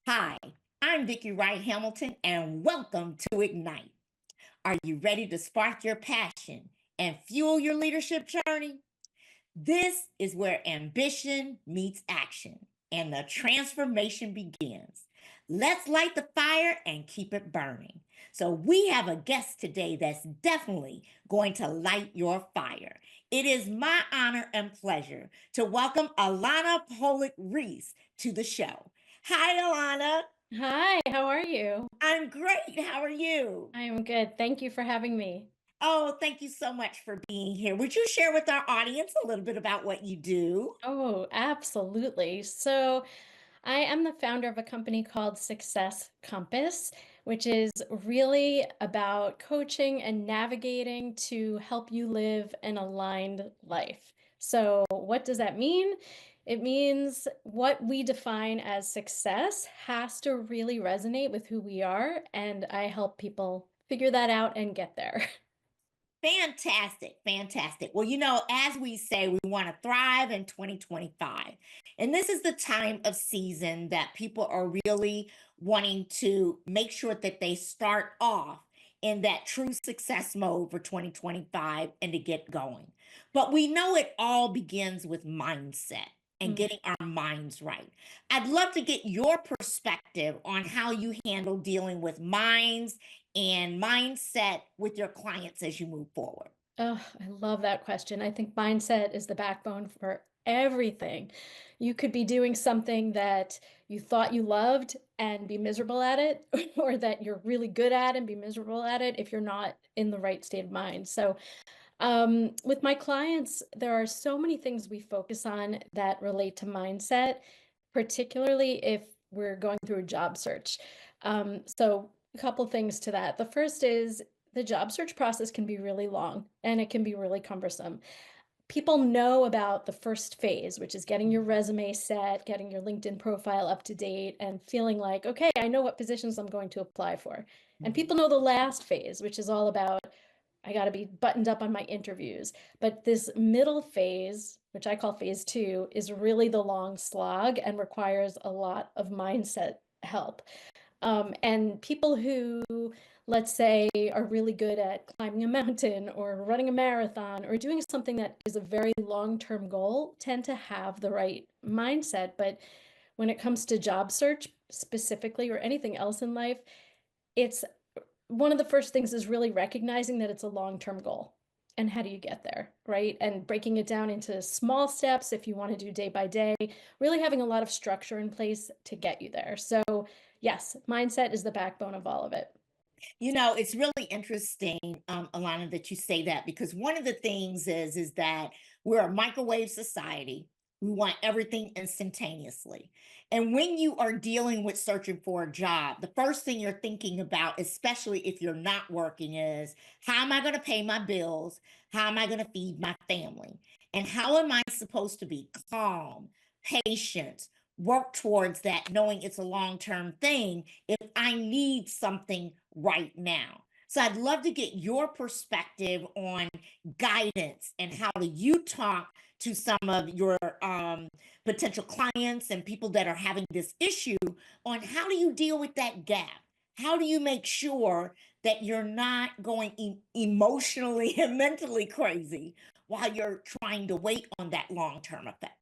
Hi, I'm Vicki Wright Hamilton, and welcome to Ignite. Are you ready to spark your passion and fuel your leadership journey? This is where ambition meets action and the transformation begins. Let's light the fire and keep it burning. So, we have a guest today that's definitely going to light your fire. It is my honor and pleasure to welcome Elanna Pollack Reiss to the show. Hi, Elanna. Hi, how are you? I'm great. How are you? I am good. Thank you for having me. Oh, thank you so much for being here. Would you share with our audience a little bit about what you do? Oh, absolutely. So, I am the founder of a company called Success Compass, which is really about coaching and navigating to help you live an aligned life. So, what does that mean? It means what we define as success has to really resonate with who we are, and I help people figure that out and get there. Fantastic, fantastic. Well, as we say, we want to thrive in 2025. And this is the time of season that people are really wanting to make sure that they start off in that true success mode for 2025 and to get going. But we know it all begins with mindset and getting our minds right. I'd love to get your perspective on how you handle dealing with minds and mindset with your clients as you move forward. Oh, I love that question. I think mindset is the backbone for everything. You could be doing something that you thought you loved and be miserable at it, or that you're really good at and be miserable at it if you're not in the right state of mind. So, with my clients, there are so many things we focus on that relate to mindset, particularly if we're going through a job search. So, a couple things to that. The first is the job search process can be really long and it can be really cumbersome. People know about the first phase, which is getting your resume set, getting your LinkedIn profile up to date, and feeling like, okay, I know what positions I'm going to apply for. And Mhm. people know the last phase, which is all about I got to be buttoned up on my interviews. But this middle phase, which I call phase two, is really the long slog and requires a lot of mindset help. And people who, let's say, are really good at climbing a mountain or running a marathon or doing something that is a very long-term goal tend to have the right mindset. But when it comes to job search specifically or anything else in life, it's one of the first things is really recognizing that it's a long-term goal. And how do you get there, right? And breaking it down into small steps if you want to do day by day, really having a lot of structure in place to get you there. So, yes, mindset is the backbone of all of it. It's really interesting, Alana, that you say that because one of the things is that we're a microwave society. We want everything instantaneously. And when you are dealing with searching for a job, the first thing you're thinking about, especially if you're not working, is how am I going to pay my bills? How am I going to feed my family? And how am I supposed to be calm, patient, work towards that, knowing it's a long term thing if I need something right now? So I'd love to get your perspective on guidance and how do you talk to some of your potential clients and people that are having this issue on how do you deal with that gap? How do you make sure that you're not going emotionally and mentally crazy while you're trying to wait on that long term effect?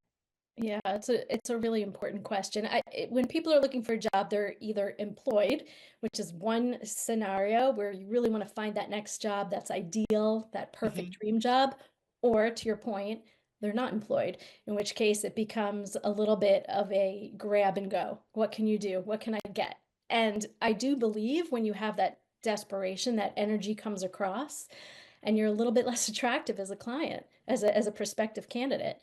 Yeah, it's a really important question. When people are looking for a job, they're either employed, which is one scenario where you really want to find that next job that's ideal, that perfect Mhm. dream job, or to your point, they're not employed, in which case it becomes a little bit of a grab and go. What can you do? What can I get? And I do believe when you have that desperation, that energy comes across, and you're a little bit less attractive as a client, as a prospective candidate.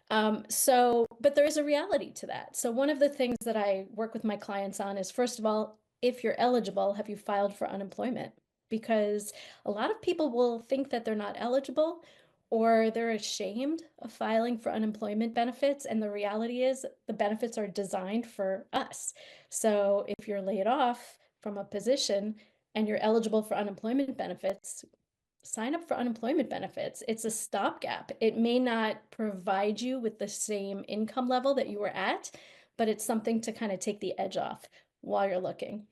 But there is a reality to that. So one of the things that I work with my clients on is, first of all, if you're eligible, have you filed for unemployment? Because a lot of people will think that they're not eligible or they're ashamed of filing for unemployment benefits. And the reality is the benefits are designed for us. So if you're laid off from a position and you're eligible for unemployment benefits, sign up for unemployment benefits. It's a stopgap. It may not provide you with the same income level that you were at, but it's something to kind of take the edge off. while you're looking.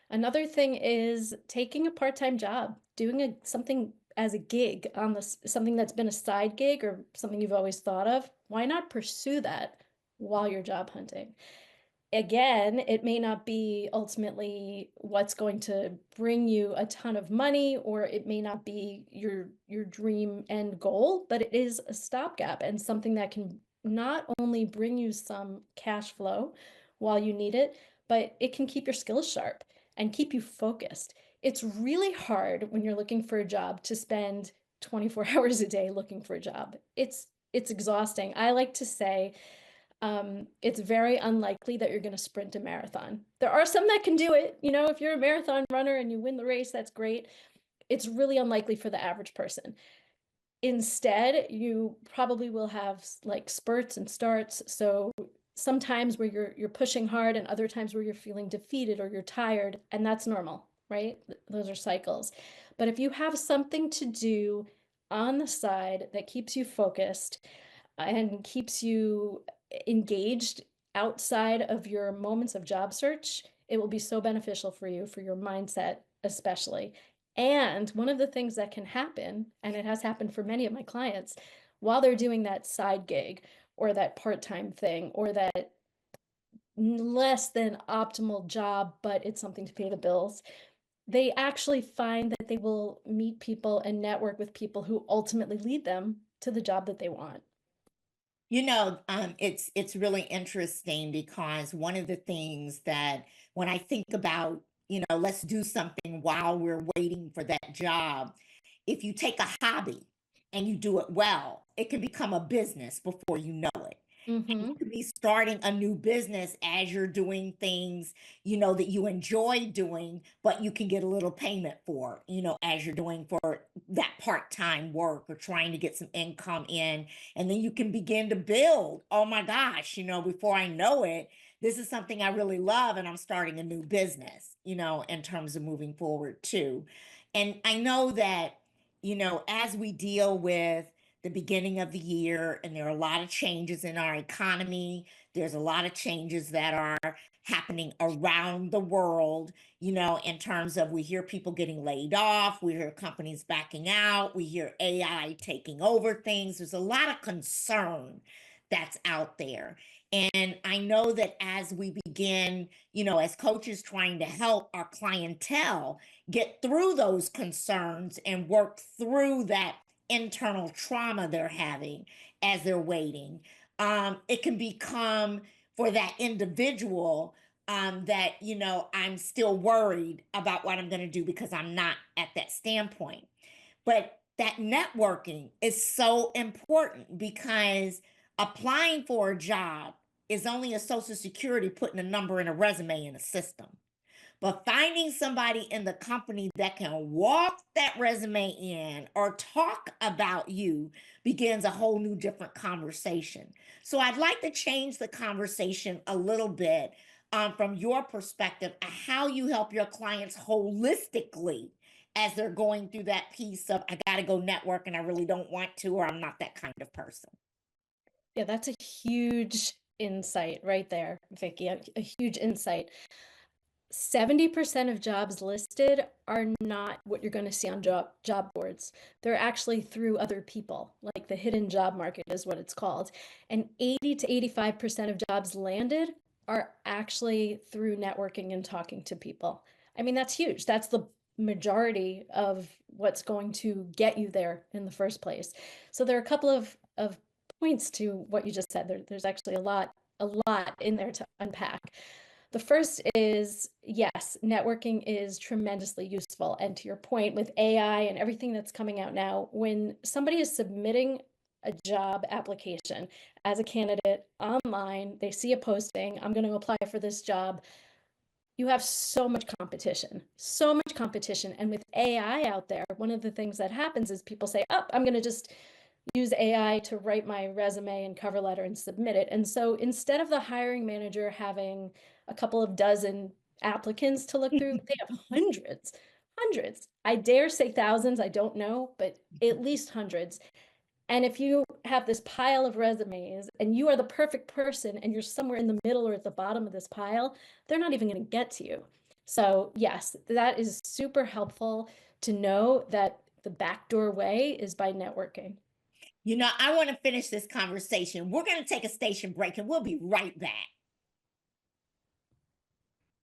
Another thing is taking a part-time job, doing something as a gig on this, something that's been a side gig or something you've always thought of. Why not pursue that while you're job hunting? Again, it may not be ultimately what's going to bring you a ton of money, or it may not be your dream end goal, but it is a stopgap and something that can not only bring you some cash flow while you need it, but it can keep your skills sharp and keep you focused. It's really hard when you're looking for a job to spend 24 hours a day looking for a job. It's exhausting. I like to say it's very unlikely that you're going to sprint a marathon. There are some that can do it. You know, if you're a marathon runner and you win the race, that's great. It's really unlikely for the average person. Instead, you probably will have like spurts and starts. So sometimes where you're pushing hard and other times where you're feeling defeated or you're tired, and that's normal, right? Those are cycles. But if you have something to do on the side that keeps you focused and keeps you engaged outside of your moments of job search, it will be so beneficial for you, for your mindset, especially. And one of the things that can happen, and it has happened for many of my clients, while they're doing that side gig or that part-time thing or that less than optimal job, but it's something to pay the bills, they actually find that they will meet people and network with people who ultimately lead them to the job that they want. It's really interesting because one of the things that when I think about, let's do something while we're waiting for that job, if you take a hobby and you do it well, it can become a business before you know it. And you Mm-hmm. could be starting a new business as you're doing things, that you enjoy doing, but you can get a little payment for, as you're doing for that part-time work or trying to get some income in. And then you can begin to build. Oh my gosh, before I know it, this is something I really love, and I'm starting a new business, in terms of moving forward too. And I know that, as we deal with the beginning of the year, and there are a lot of changes in our economy. There's a lot of changes that are happening around the world, in terms of we hear people getting laid off, we hear companies backing out, we hear AI taking over things. There's a lot of concern that's out there. And I know that as we begin, as coaches trying to help our clientele get through those concerns and work through that internal trauma they're having as they're waiting. It can become for that individual that, I'm still worried about what I'm going to do because I'm not at that standpoint. But that networking is so important because applying for a job is only a social security putting a number in a resume in a system. But finding somebody in the company that can walk that resume in or talk about you begins a whole new different conversation. So I'd like to change the conversation a little bit from your perspective of how you help your clients holistically as they're going through that piece of I got to go network and I really don't want to, or I'm not that kind of person. Yeah, that's a huge insight right there, Vicki, a huge insight. 70% of jobs listed are not what you're going to see on job boards. They're actually through other people, like the hidden job market is what it's called. And 80 to 85% of jobs landed are actually through networking and talking to people. I mean, that's huge. That's the majority of what's going to get you there in the first place. So there are a couple of points to what you just said. There's actually a lot in there to unpack. The first is yes, networking is tremendously useful. And to your point, with AI and everything that's coming out now, when somebody is submitting a job application as a candidate online, they see a posting, I'm going to apply for this job. You have so much competition, so much competition. And with AI out there, one of the things that happens is people say, oh, I'm going to just use AI to write my resume and cover letter and submit it. And so instead of the hiring manager having a couple of dozen applicants to look through, they have hundreds. I dare say thousands, I don't know, but at least hundreds. And if you have this pile of resumes and you are the perfect person and you're somewhere in the middle or at the bottom of this pile, they're not even going to get to you. So, yes, that is super helpful to know that the backdoor way is by networking. You know, I want to finish this conversation. We're going to take a station break and we'll be right back.